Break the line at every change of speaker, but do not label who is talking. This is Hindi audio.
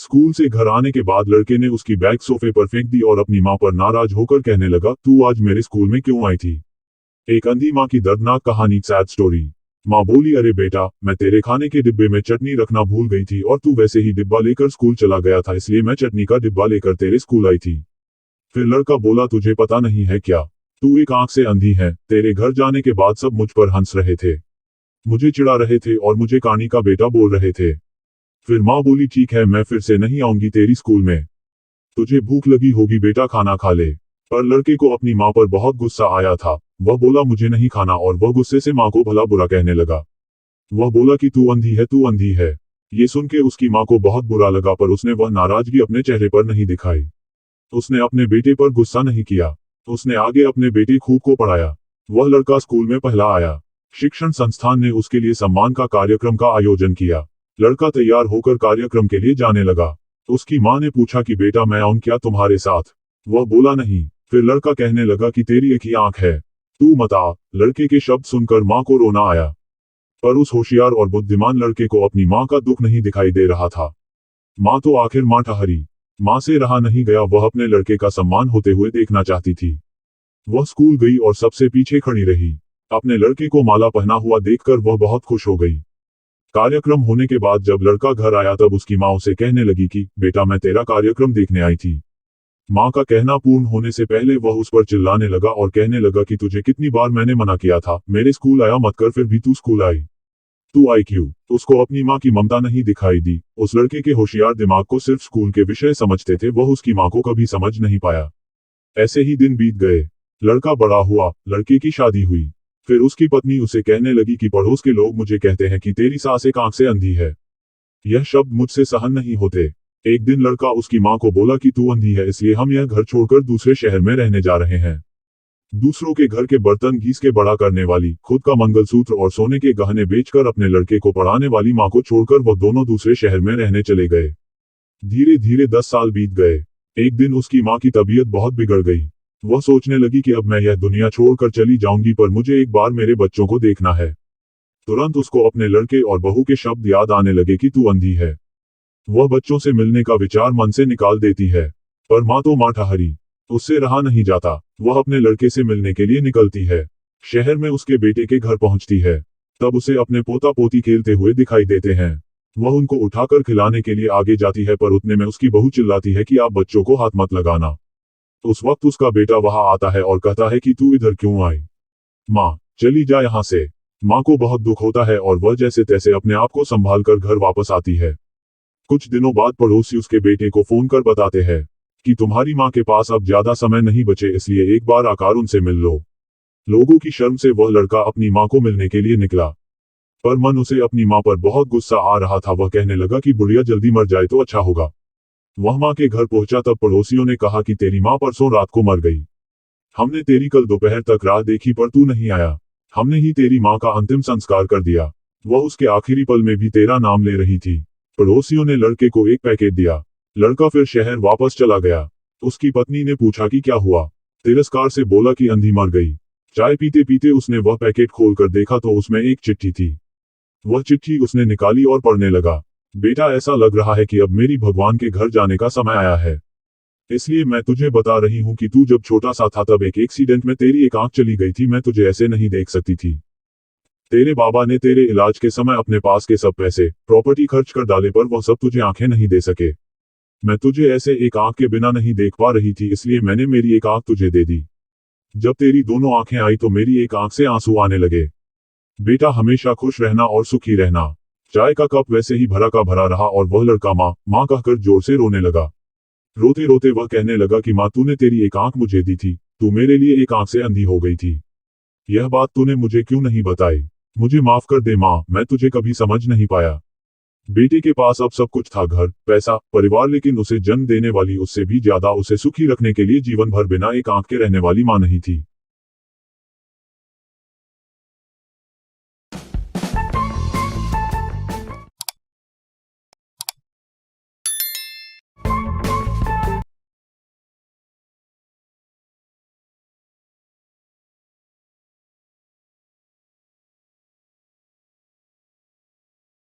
स्कूल से घर आने के बाद लड़के ने उसकी बैग सोफे पर फेंक दी और अपनी माँ पर नाराज होकर कहने लगा, तू आज मेरे स्कूल में क्यों आई थी। एक अंधी माँ की दर्दनाक कहानी, सैड स्टोरी। माँ बोली, अरे बेटा, मैं तेरे खाने के डिब्बे में चटनी रखना भूल गई थी और तू वैसे ही डिब्बा लेकर स्कूल चला गया था, इसलिए मैं चटनी का डिब्बा लेकर तेरे स्कूल आई थी। फिर लड़का बोला, तुझे पता नहीं है क्या, तू एक आंख से अंधी है। तेरे घर जाने के बाद सब मुझ पर हंस रहे थे, मुझे चिढ़ा रहे थे और मुझे कहानी का बेटा बोल रहे थे। फिर माँ बोली, ठीक है, मैं फिर से नहीं आऊंगी तेरी स्कूल में। तुझे भूख लगी होगी बेटा, खाना खा ले। पर लड़के को अपनी माँ पर बहुत गुस्सा आया था। वह बोला, मुझे नहीं खाना, और वह गुस्से से माँ को भला बुरा कहने लगा। वह बोला कि तू अंधी है, तू अंधी है। ये सुन के उसकी माँ को बहुत बुरा लगा, पर उसने वह नाराजगी अपने चेहरे पर नहीं दिखाई। उसने अपने बेटे पर गुस्सा नहीं किया। उसने आगे अपने बेटे खूब को पढ़ाया। वह लड़का स्कूल में पहला आया। शिक्षण संस्थान ने उसके लिए सम्मान का कार्यक्रम का आयोजन किया। लड़का तैयार होकर कार्यक्रम के लिए जाने लगा। उसकी माँ ने पूछा कि बेटा, मैं आऊं क्या तुम्हारे साथ। वह बोला, नहीं। फिर लड़का कहने लगा कि तेरी एक ही आंख है, तू मत आ। लड़के के शब्द सुनकर माँ को रोना आया, पर उस होशियार और बुद्धिमान लड़के को अपनी माँ का दुख नहीं दिखाई दे रहा था। माँ तो आखिर माँ ठहरी। माँ से रहा नहीं गया, वह अपने लड़के का सम्मान होते हुए देखना चाहती थी। वह स्कूल गई और सबसे पीछे खड़ी रही। अपने लड़के को माला पहना हुआ देखकर वह बहुत खुश हो गई। कार्यक्रम होने के बाद जब लड़का घर आया तब उसकी माँ उसे कहने लगी कि बेटा, मैं तेरा कार्यक्रम देखने आई थी। माँ का कहना पूर्ण होने से पहले वह उस पर चिल्लाने लगा और कहने लगा कि तुझे कितनी बार मैंने मना किया था, मेरे स्कूल आया मत कर, फिर भी तू स्कूल आई। तू आई क्यों। उसको अपनी माँ की ममता नहीं दिखाई दी। उस लड़के के होशियार दिमाग को सिर्फ स्कूल के विषय समझते थे, वह उसकी माँ को कभी समझ नहीं पाया। ऐसे ही दिन बीत गए। लड़का बड़ा हुआ, लड़के की शादी हुई। फिर उसकी पत्नी उसे कहने लगी कि पड़ोस के लोग मुझे कहते हैं कि तेरी सास एक आंख से अंधी है। यह शब्द मुझसे सहन नहीं होते। एक दिन लड़का उसकी माँ को बोला कि तू अंधी है, इसलिए हम यह घर छोड़कर दूसरे शहर में रहने जा रहे हैं। दूसरों के घर के बर्तन घीस के बड़ा करने वाली, खुद का मंगलसूत्र और सोने के गहने बेचकर अपने लड़के को पढ़ाने वाली माँ को छोड़कर वह दोनों दूसरे शहर में रहने चले गए। धीरे धीरे 10 साल बीत गए। एक दिन उसकी माँ की तबीयत बहुत बिगड़ गई। वह सोचने लगी कि अब मैं यह दुनिया छोड़कर चली जाऊंगी, पर मुझे एक बार मेरे बच्चों को देखना है। तुरंत उसको अपने लड़के और बहू के शब्द याद आने लगे कि तू अंधी है। वह बच्चों से मिलने का विचार मन से निकाल देती है, पर माँ तो माँ ठहरी। उससे रहा नहीं जाता। वह अपने लड़के से मिलने के लिए निकलती है। शहर में उसके बेटे के घर पहुंचती है, तब उसे अपने पोता पोती खेलते हुए दिखाई देते हैं। वह उनको उठाकर खिलाने के लिए आगे जाती है, पर उतने में उसकी बहू चिल्लाती है कि आप बच्चों को हाथ मत लगाना। उस वक्त उसका बेटा वहां आता है और कहता है कि तू इधर क्यों आई। माँ, चली जा यहाँ से। माँ को बहुत दुख होता है और वह जैसे तैसे अपने आप को संभाल कर घर वापस आती है। कुछ दिनों बाद पड़ोसी उसके बेटे को फोन कर बताते हैं कि तुम्हारी माँ के पास अब ज्यादा समय नहीं बचे, इसलिए एक बार आकर उनसे मिल लो। लोगों की शर्म से वह लड़का अपनी माँ को मिलने के लिए निकला, पर मन उसे अपनी माँ पर बहुत गुस्सा आ रहा था। वह कहने लगा कि बुढ़िया जल्दी मर जाए तो अच्छा होगा। वह माँ के घर पहुंचा तब पड़ोसियों ने कहा कि तेरी माँ परसों रात को मर गई। हमने तेरी कल दोपहर तक राह देखी, पर तू नहीं आया। हमने ही तेरी माँ का अंतिम संस्कार कर दिया। वह उसके आखिरी पल में भी तेरा नाम ले रही थी। पड़ोसियों ने लड़के को एक पैकेट दिया। लड़का फिर शहर वापस चला गया। उसकी पत्नी ने पूछा कि क्या हुआ। तिरस्कार से बोला कि अंधी मर गई। चाय पीते पीते उसने वह पैकेट खोलकर देखा तो उसमें एक चिट्ठी थी। वह चिट्ठी उसने निकाली और पढ़ने लगा। बेटा, ऐसा लग रहा है कि अब मेरी भगवान के घर जाने का समय आया है, इसलिए मैं तुझे बता रही हूँ कि तू जब छोटा सा था तब एक एक्सीडेंट में तेरी एक आंख चली गई थी। मैं तुझे ऐसे नहीं देख सकती थी। तेरे बाबा ने तेरे इलाज के समय अपने पास के सब पैसे प्रॉपर्टी खर्च कर डाले, पर वह सब तुझे आंखें नहीं दे सके। मैं तुझे ऐसे एक आंख के बिना नहीं देख पा रही थी, इसलिए मैंने मेरी एक आंख तुझे दे दी। जब तेरी दोनों आंखें आई तो मेरी एक आंख से आंसू आने लगे। बेटा, हमेशा खुश रहना और सुखी रहना। चाय का कप वैसे ही भरा का भरा रहा और वह लड़का माँ माँ कहकर जोर से रोने लगा। रोते रोते वह कहने लगा कि माँ, तूने तेरी एक आंख मुझे दी थी, तू मेरे लिए एक आंख से अंधी हो गई थी। यह बात तूने मुझे क्यों नहीं बताई। मुझे माफ कर दे माँ, मैं तुझे कभी समझ नहीं पाया। बेटे के पास अब सब कुछ था, घर, पैसा, परिवार, लेकिन उसे जन्म देने वाली उससे भी ज्यादा उसे सुखी रखने के लिए जीवन भर बिना एक आंख के रहने वाली माँ नहीं थी।